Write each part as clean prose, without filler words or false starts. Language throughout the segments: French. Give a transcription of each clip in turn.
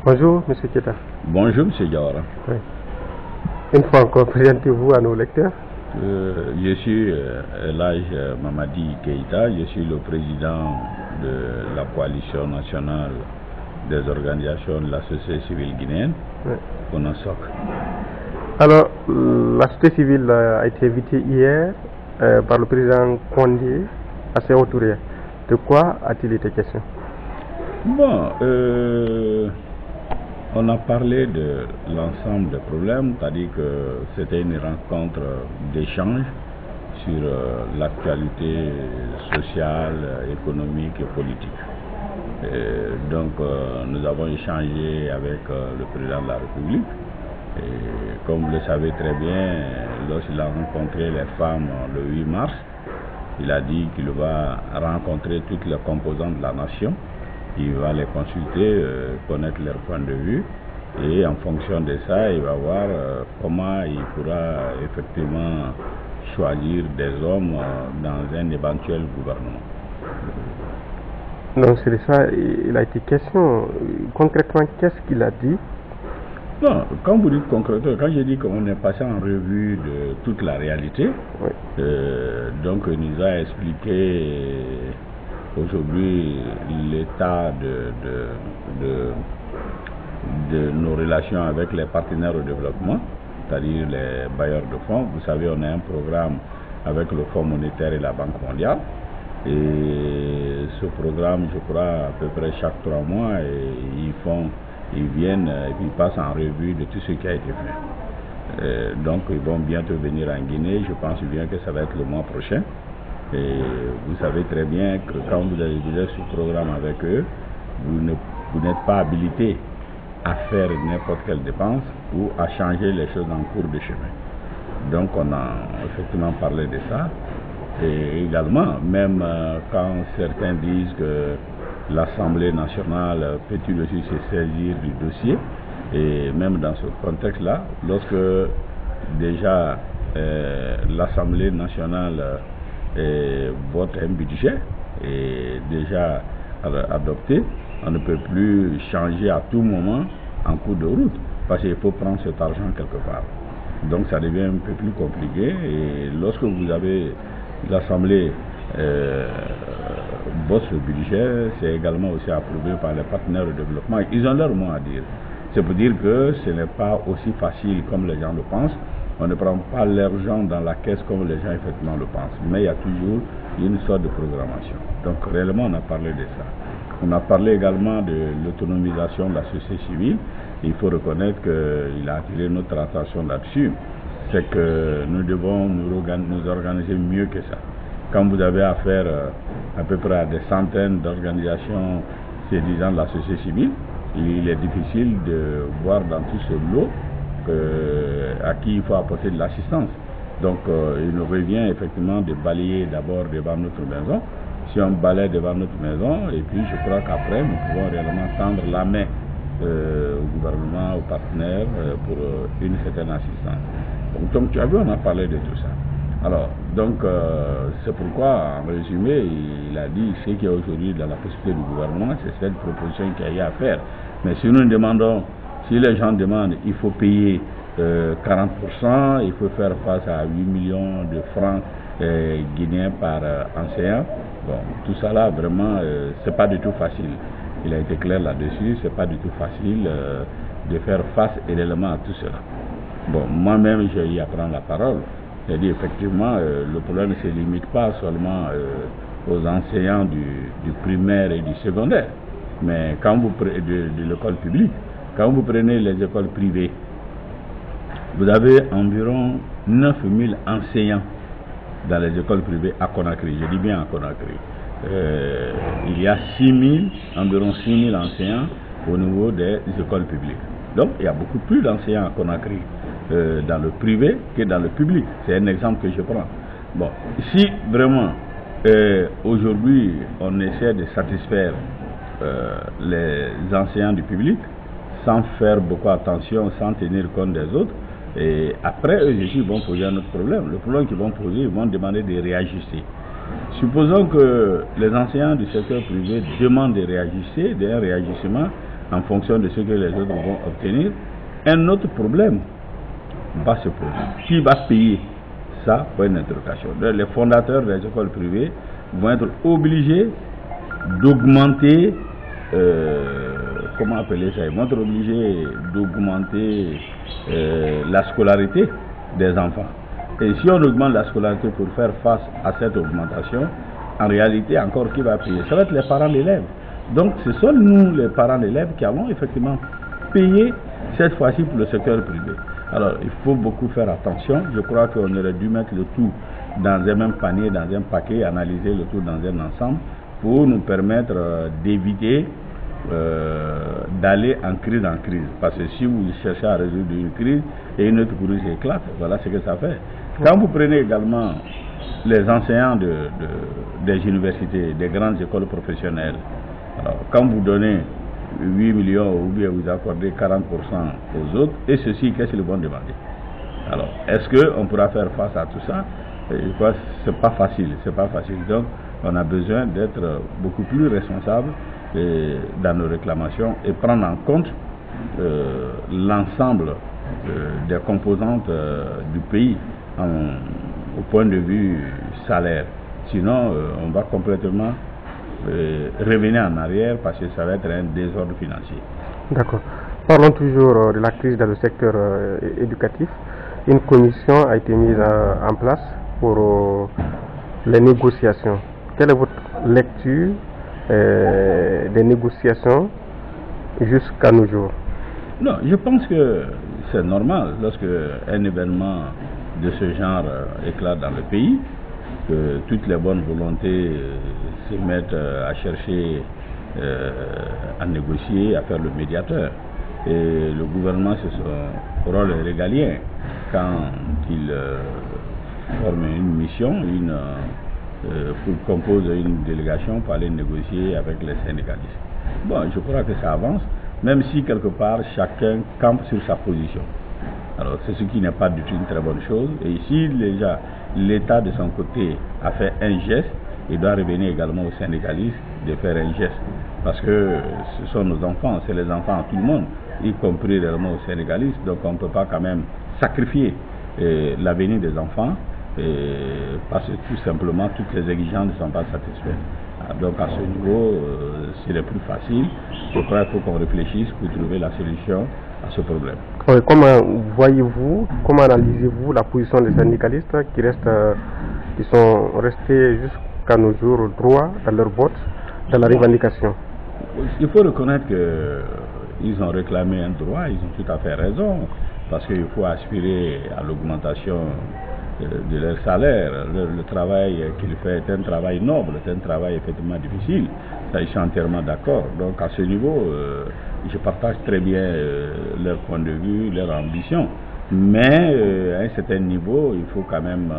Bonjour, M. Keta. Bonjour, M. Diawara. Oui. Une fois encore, présentez-vous à nos lecteurs. Je suis Elhaj Mamadi Keïta, je suis le président de la coalition nationale des organisations de la société civile guinéenne, CONASOC. Alors, la société civile a été invitée hier par le président Condé à Sékou Touré. De quoi a-t-il été question? Bon, on a parlé de l'ensemble des problèmes, c'est-à-dire que c'était une rencontre d'échange sur l'actualité sociale, économique et politique. Donc nous avons échangé avec le président de la République. Et comme vous le savez très bien, lorsqu'il a rencontré les femmes le 8 mars, il a dit qu'il va rencontrer toutes les composantes de la nation. Il va les consulter, connaître leur point de vue, et en fonction de ça, il va voir comment il pourra effectivement choisir des hommes dans un éventuel gouvernement. Donc c'est de ça il a été question. Concrètement, qu'est-ce qu'il a dit? Non, quand vous dites concrètement, quand j'ai dit qu'on est passé en revue de toute la réalité, oui. Donc il nous a expliqué aujourd'hui l'état de nos relations avec les partenaires au développement, c'est-à-dire les bailleurs de fonds. Vous savez, on a un programme avec le Fonds monétaire et la Banque mondiale. Et ce programme, je crois, à peu près chaque 3 mois, ils viennent et puis ils passent en revue de tout ce qui a été fait. Donc ils vont bientôt venir en Guinée. Je pense bien que ça va être le mois prochain. Et vous savez très bien que quand vous avez déjà ce programme avec eux, vous n'êtes pas habilité à faire n'importe quelle dépense ou à changer les choses en cours de chemin. Donc on a effectivement parlé de ça. Et également, même quand certains disent que l'Assemblée nationale peut-il aussi se saisir du dossier, et même dans ce contexte-là, lorsque déjà l'Assemblée nationale vote un budget et déjà adopté, on ne peut plus changer à tout moment en cours de route parce qu'il faut prendre cet argent quelque part. Donc ça devient un peu plus compliqué, et lorsque vous avez l'Assemblée vote ce budget, c'est également aussi approuvé par les partenaires de développement. Ils ont leur mot à dire. C'est pour dire que ce n'est pas aussi facile comme les gens le pensent. On ne prend pas l'argent dans la caisse comme les gens effectivement le pensent. Mais il y a toujours une sorte de programmation. Donc réellement, on a parlé de ça. On a parlé également de l'autonomisation de la société civile. Il faut reconnaître qu'il a attiré notre attention là-dessus. C'est que nous devons nous organiser mieux que ça. Quand vous avez affaire à peu près à des centaines d'organisations séduisant de la société civile, il est difficile de voir dans tout ce lot à qui il faut apporter de l'assistance. Donc il nous revient effectivement de balayer d'abord devant notre maison. Si on balaye devant notre maison, et puis je crois qu'après nous pouvons réellement tendre la main au gouvernement, aux partenaires pour une certaine assistance. Donc tu as vu, on a parlé de tout ça. Alors, donc c'est pourquoi, en résumé, il a dit ce qui est aujourd'hui dans la possibilité du gouvernement, c'est cette proposition qu'il y a à faire. Mais si nous demandons, si les gens demandent, il faut payer 40%, il faut faire face à 8 millions de francs guinéens par enseignant. Bon, tout ça là, vraiment, c'est pas du tout facile. Il a été clair là-dessus, c'est pas du tout facile de faire face également à tout cela. Bon, moi-même, je vais y apprendre la parole. C'est-à-dire, effectivement, le problème ne se limite pas seulement aux enseignants du primaire et du secondaire, mais quand vous prenez de l'école publique, quand vous prenez les écoles privées, vous avez environ 9000 enseignants dans les écoles privées à Conakry. Je dis bien à Conakry. Il y a environ 6000 enseignants au niveau des écoles publiques. Donc, il y a beaucoup plus d'enseignants à Conakry dans le privé que dans le public. C'est un exemple que je prends. Bon, si vraiment aujourd'hui on essaie de satisfaire les enseignants du public sans faire beaucoup attention, sans tenir compte des autres, et après eux aussi vont poser un autre problème. Le problème qu'ils vont poser, ils vont demander de réajuster. Supposons que les enseignants du secteur privé demandent de réajuster, d'un réajustement en fonction de ce que les autres vont obtenir, un autre problème va se poser. Qui va payer ça? Pour une interrogation. Les fondateurs des écoles privées vont être obligés d'augmenter, comment appeler ça? Ils vont être obligés d'augmenter la scolarité des enfants. Et si on augmente la scolarité pour faire face à cette augmentation, en réalité, encore qui va payer? Ça va être les parents d'élèves. Donc, ce sont nous, les parents d'élèves, qui allons effectivement payer cette fois-ci pour le secteur privé. Alors, il faut beaucoup faire attention. Je crois qu'on aurait dû mettre le tout dans un même panier, dans un paquet, analyser le tout dans un ensemble pour nous permettre d'éviter d'aller en crise. Parce que si vous cherchez à résoudre une crise et une autre crise éclate, voilà ce que ça fait. Quand vous prenez également les enseignants des universités, des grandes écoles professionnelles, alors, quand vous donnez 8 millions ou bien vous accordez 40% aux autres, et ceci, qu'est-ce qu'ils vont demander? Alors, est-ce qu'on pourra faire face à tout ça? Je crois que ce n'est pas facile, Donc, on a besoin d'être beaucoup plus responsable dans nos réclamations et prendre en compte l'ensemble des composantes du pays au point de vue salaire. Sinon, on va complètement revenir en arrière parce que ça va être un désordre financier. D'accord. Parlons toujours de la crise dans le secteur éducatif. Une commission a été mise en place pour les négociations. Quelle est votre lecture des négociations jusqu'à nos jours? Non, je pense que c'est normal lorsque un événement de ce genre éclate dans le pays, que toutes les bonnes volontés se mettent à chercher à négocier, à faire le médiateur. Et le gouvernement, c'est son rôle régalien quand il forme une mission, compose une délégation pour aller négocier avec les syndicalistes. Bon, je crois que ça avance, même si quelque part chacun campe sur sa position. Alors c'est ce qui n'est pas du tout une très bonne chose. Et ici, déjà, l'État de son côté a fait un geste, il doit revenir également aux syndicalistes de faire un geste. Parce que ce sont nos enfants, c'est les enfants à tout le monde, y compris réellement aux syndicalistes. Donc on ne peut pas quand même sacrifier l'avenir des enfants parce que tout simplement toutes les exigences ne sont pas satisfaites. Donc à ce niveau, c'est le plus facile. Je crois qu'il faut qu'on réfléchisse pour trouver la solution à ce problème. Comment voyez-vous, comment analysez-vous la position des syndicalistes qui sont restés jusqu'à nos jours droits dans leur vote, dans la revendication? Il faut reconnaître qu'ils ont réclamé un droit, ils ont tout à fait raison, parce qu'il faut aspirer à l'augmentation de leur salaire. Le travail qu'ils font est un travail noble, c'est un travail effectivement difficile. Ça, ils sont entièrement d'accord. Donc à ce niveau, je partage très bien leur point de vue, leur ambition. Mais à un certain niveau, il faut quand même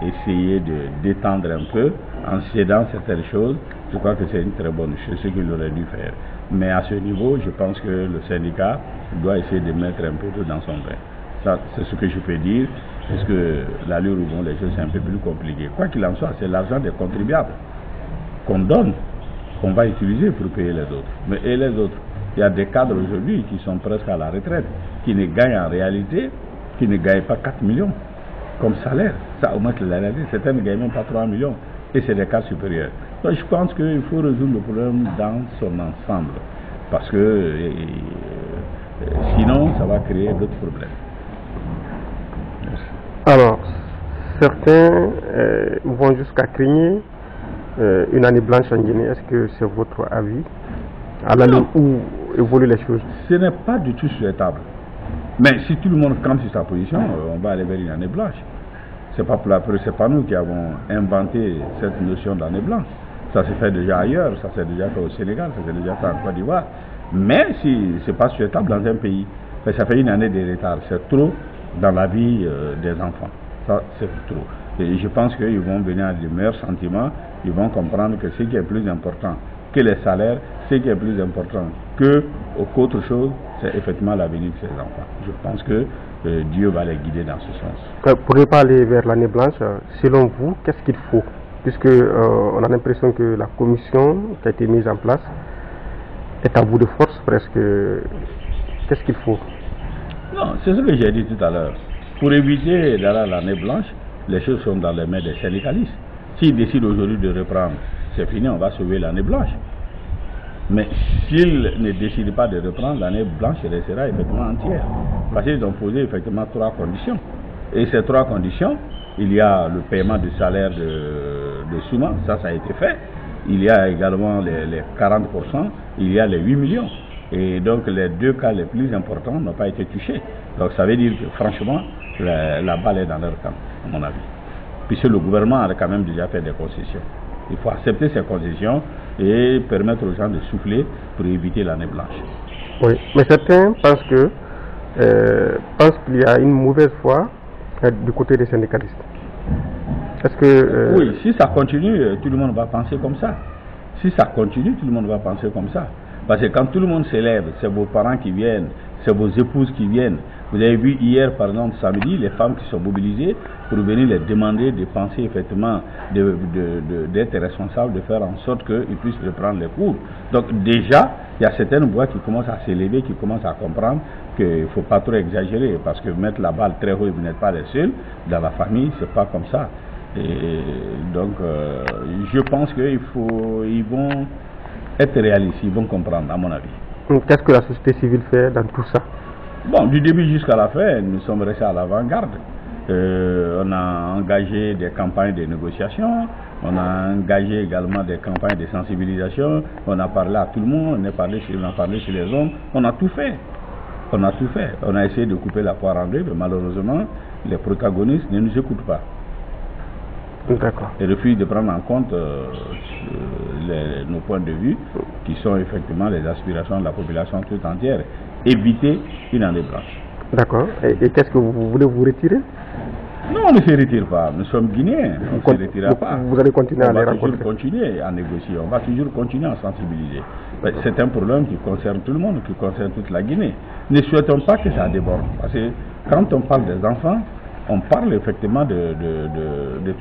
essayer de détendre un peu en cédant certaines choses. Je crois que c'est une très bonne chose, ce qu'il aurait dû faire. Mais à ce niveau, je pense que le syndicat doit essayer de mettre un peu tout dans son bain. Ça, c'est ce que je peux dire, parce que l'allure où vont les choses, c'est un peu plus compliqué. Quoi qu'il en soit, c'est l'argent des contribuables qu'on donne, qu'on va utiliser pour payer les autres. Mais et les autres? Il y a des cadres aujourd'hui qui sont presque à la retraite, qui ne gagnent en réalité, qui ne gagnent pas 4 millions comme salaire. Ça augmente la réalité. Certains ne gagnent même pas 3 millions. Et c'est des cas supérieurs. Donc je pense qu'il faut résoudre le problème dans son ensemble. Parce que sinon, ça va créer d'autres problèmes. Alors, certains vont jusqu'à craigner une année blanche en Guinée. Est-ce que c'est votre avis à l'allure où évoluent les choses? Ce n'est pas du tout souhaitable. Mais si tout le monde campe sur sa position, on va aller vers une année blanche. C'est pas nous qui avons inventé cette notion d'année blanche. Ça se fait déjà ailleurs, ça s'est déjà fait au Sénégal, ça s'est déjà fait en Côte d'Ivoire. Mais si ce n'est pas souhaitable dans un pays, ça fait une année de retard. C'est trop dans la vie des enfants. Ça, c'est trop. Et je pense qu'ils vont venir à de meilleurs sentiments. Ils vont comprendre que ce qui est plus important que les salaires, ce qui est plus important qu'autre chose, c'est effectivement l'avenir de ces enfants. Je pense que Dieu va les guider dans ce sens. Pour ne pas aller vers l'année blanche, selon vous, qu'est-ce qu'il faut? Puisque on a l'impression que la commission qui a été mise en place est à bout de force presque. Qu'est-ce qu'il faut? Non, c'est ce que j'ai dit tout à l'heure. Pour éviter d'aller l'année blanche, les choses sont dans les mains des syndicalistes. S'ils décident aujourd'hui de reprendre, c'est fini, on va sauver l'année blanche. Mais s'ils ne décident pas de reprendre, l'année blanche restera effectivement entière. Parce qu'ils ont posé effectivement 3 conditions. Et ces 3 conditions, il y a le paiement du salaire de Souma, ça a été fait. Il y a également les 40%, il y a les 8 millions. Et donc les 2 cas les plus importants n'ont pas été touchés. Donc ça veut dire que franchement, la balle est dans leur camp, à mon avis. Puisque le gouvernement a quand même déjà fait des concessions. Il faut accepter ces concessions et permettre aux gens de souffler pour éviter l'année blanche. Oui, mais certains pensent qu'il y a une mauvaise foi du côté des syndicalistes. Est-ce que... Oui, si ça continue, tout le monde va penser comme ça. Si ça continue, tout le monde va penser comme ça. Parce que quand tout le monde s'élève, c'est vos parents qui viennent, c'est vos épouses qui viennent. Vous avez vu hier, par exemple, samedi, les femmes qui sont mobilisées pour venir les demander de penser effectivement d'être responsables, de faire en sorte qu'ils puissent reprendre les cours. Donc déjà, il y a certaines voix qui commencent à s'élever, qui commencent à comprendre qu'il ne faut pas trop exagérer, parce que mettre la balle très haut et vous n'êtes pas les seuls, dans la famille, c'est pas comme ça. Et donc, je pense qu'ils vont être réalistes, ils vont comprendre, à mon avis. Qu'est-ce que la société civile fait dans tout ça? Bon, du début jusqu'à la fin, nous sommes restés à l'avant-garde. On a engagé des campagnes de négociation, on a engagé également des campagnes de sensibilisation, on a parlé à tout le monde, on a parlé chez les hommes, on a tout fait. On a tout fait. On a essayé de couper la poire en deux, mais malheureusement, les protagonistes ne nous écoutent pas. D'accord. Et refusent de prendre en compte nos points de vue, qui sont effectivement les aspirations de la population toute entière. Éviter une année blanche. D'accord. Et qu'est-ce que vous voulez vous retirer? Non, on ne se retire pas. Nous sommes Guinéens. On ne se retirera pas. Vous allez continuer à les rencontrer. On va toujours continuer à négocier. On va toujours continuer à sensibiliser. C'est un problème qui concerne tout le monde, qui concerne toute la Guinée. Ne souhaitons pas que ça déborde. Parce que quand on parle des enfants, on parle effectivement de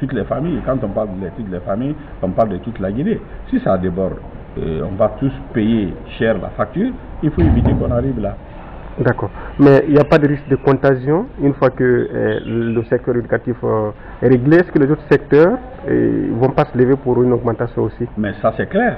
toutes les familles. Quand on parle de toutes les familles, on parle de toute la Guinée. Si ça déborde, on va tous payer cher la facture. Il faut éviter qu'on arrive là. D'accord. Mais il n'y a pas de risque de contagion une fois que le secteur éducatif est réglé? Est-ce que les autres secteurs ne vont pas se lever pour une augmentation aussi? Mais ça c'est clair.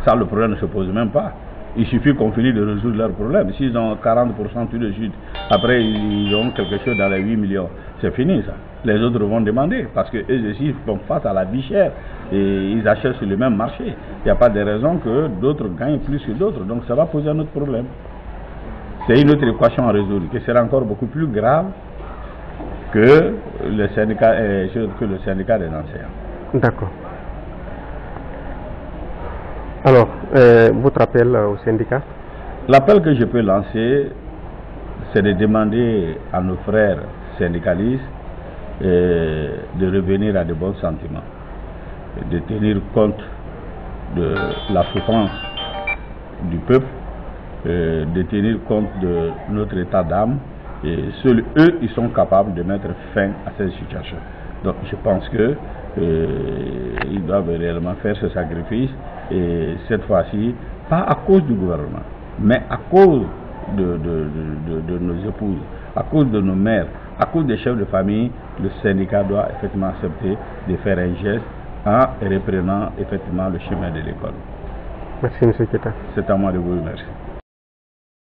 Ça, le problème ne se pose même pas. Il suffit qu'on finisse de résoudre leurs problèmes. S'ils ont 40% tout de suite, après ils ont quelque chose dans les 8 millions, c'est fini ça. Les autres vont demander, parce qu'eux aussi font face à la vie chère et ils achètent sur le même marché. Il n'y a pas de raison que d'autres gagnent plus que d'autres, donc ça va poser un autre problème. C'est une autre équation à résoudre, qui sera encore beaucoup plus grave que le syndicat des enseignants. D'accord. Alors, votre appel au syndicat? L'appel que je peux lancer, c'est de demander à nos frères syndicalistes de revenir à de bons sentiments, de tenir compte de la souffrance du peuple, de tenir compte de notre état d'âme, et seuls eux, ils sont capables de mettre fin à cette situation. Donc je pense que ils doivent réellement faire ce sacrifice, et cette fois-ci, pas à cause du gouvernement, mais à cause de nos épouses, à cause de nos mères, à cause des chefs de famille. Le syndicat doit effectivement accepter de faire un geste en reprenant effectivement le chemin de l'école. Merci, M. Keita. C'est à moi de vous remercier.